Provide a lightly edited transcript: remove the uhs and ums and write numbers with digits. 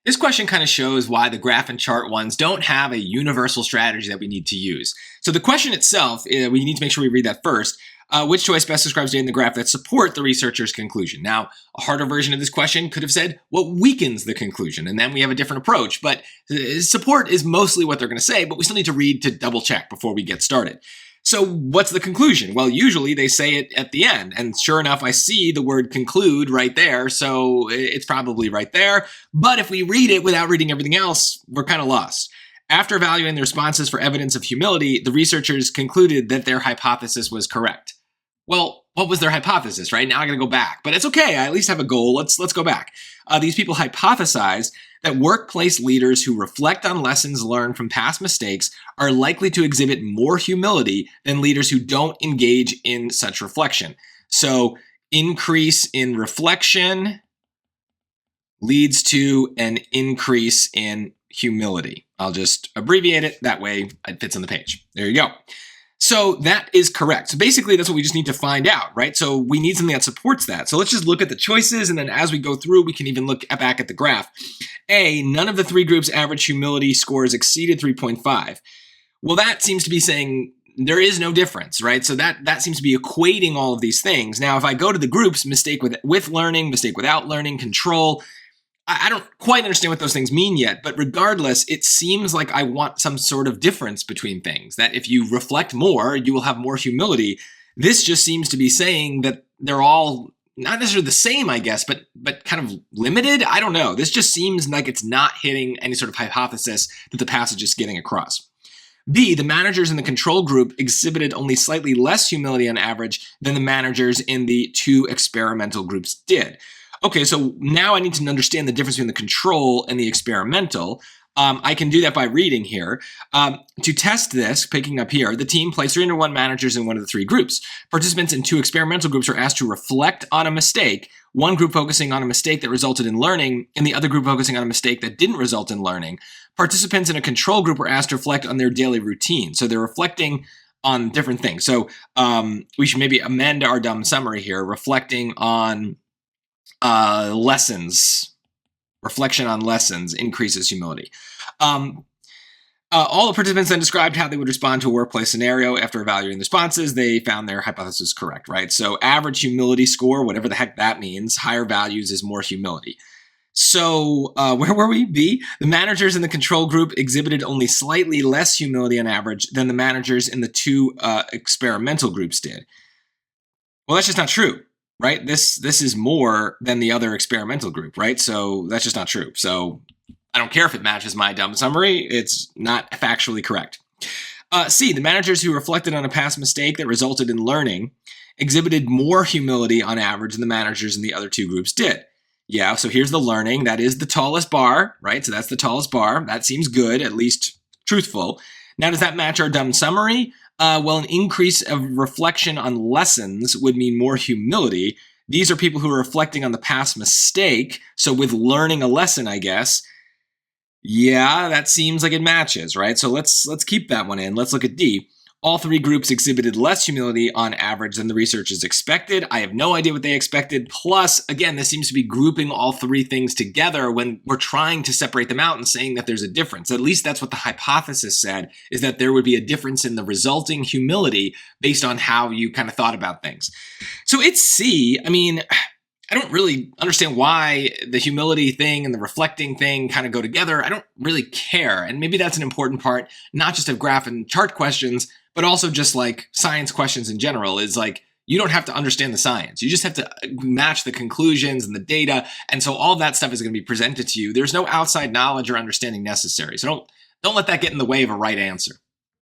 This question kind of shows why the graph and chart ones don't have a universal strategy that we need to use. So the question itself, we need to make sure we read that first. Which choice best describes data in the graph that support the researcher's conclusion? Now, a harder version of this question could have said, what weakens the conclusion? And then we have a different approach. But support is mostly what they're going to say, but we still need to read to double check before we get started. So what's the conclusion? Well, usually they say it at the end. And sure enough, I see the word conclude right there. So it's probably right there. But if we read it without reading everything else, we're kind of lost. After evaluating the responses for evidence of humility, the researchers concluded that their hypothesis was correct. Well, what was their hypothesis, right? Now I gotta go back, but it's okay. I at least have a goal. Let's go back. These people hypothesized that workplace leaders who reflect on lessons learned from past mistakes are likely to exhibit more humility than leaders who don't engage in such reflection. So increase in reflection leads to an increase in humility. I'll just abbreviate it. That way it fits on the page. There you go. So that is correct. So basically that's what we just need to find out, right? So we need something that supports that. So let's just look at the choices, and then as we go through, we can even look back at the graph. A, none of the three groups' average humility scores exceeded 3.5. Well, that seems to be saying there is no difference, right? So that seems to be equating all of these things. Now, if I go to the groups, mistake with learning, mistake without learning, control, I don't quite understand what those things mean yet, but regardless, it seems like I want some sort of difference between things, that if you reflect more, you will have more humility. This just seems to be saying that they're all not necessarily the same, I guess, but kind of limited. I don't know. This just seems like it's not hitting any sort of hypothesis that the passage is getting across. B, the managers in the control group exhibited only slightly less humility on average than the managers in the two experimental groups did. Okay, so now I need to understand the difference between the control and the experimental. I can do that by reading here. To test this, picking up here, the team placed 301 managers in one of the three groups. Participants in two experimental groups are asked to reflect on a mistake, one group focusing on a mistake that resulted in learning, and the other group focusing on a mistake that didn't result in learning. Participants in a control group were asked to reflect on their daily routine. So they're reflecting on different things. So we should maybe amend our dumb summary here, reflecting on lessons. Reflection on lessons increases humility. All the participants then described how they would respond to a workplace scenario. After evaluating the responses, they found their hypothesis correct, right? So average humility score, whatever the heck that means, higher values is more humility. So where were we? B, the managers in the control group exhibited only slightly less humility on average than the managers in the two experimental groups did. Well, that's just not true. Right? This is more than the other experimental group, right? So that's just not true. So I don't care if it matches my dumb summary. It's not factually correct. C, the managers who reflected on a past mistake that resulted in learning exhibited more humility on average than the managers in the other two groups did. Yeah, so here's the learning. That is the tallest bar, right? So that's the tallest bar. That seems good, at least truthful. Now, does that match our dumb summary? Well, an increase of reflection on lessons would mean more humility. These are people who are reflecting on the past mistake. So with learning a lesson, I guess, yeah, that seems like it matches, right? So let's keep that one in. Let's look at D. All three groups exhibited less humility on average than the researchers expected. I have no idea what they expected. Plus, again, this seems to be grouping all three things together when we're trying to separate them out and saying that there's a difference. At least that's what the hypothesis said, is that there would be a difference in the resulting humility based on how you kind of thought about things. So it's C. I mean, I don't really understand why the humility thing and the reflecting thing kind of go together. I don't really care. And maybe that's an important part, not just of graph and chart questions, but also just like science questions in general, is like, you don't have to understand the science. You just have to match the conclusions and the data. And so all of that stuff is going to be presented to you. There's no outside knowledge or understanding necessary. So don't let that get in the way of a right answer.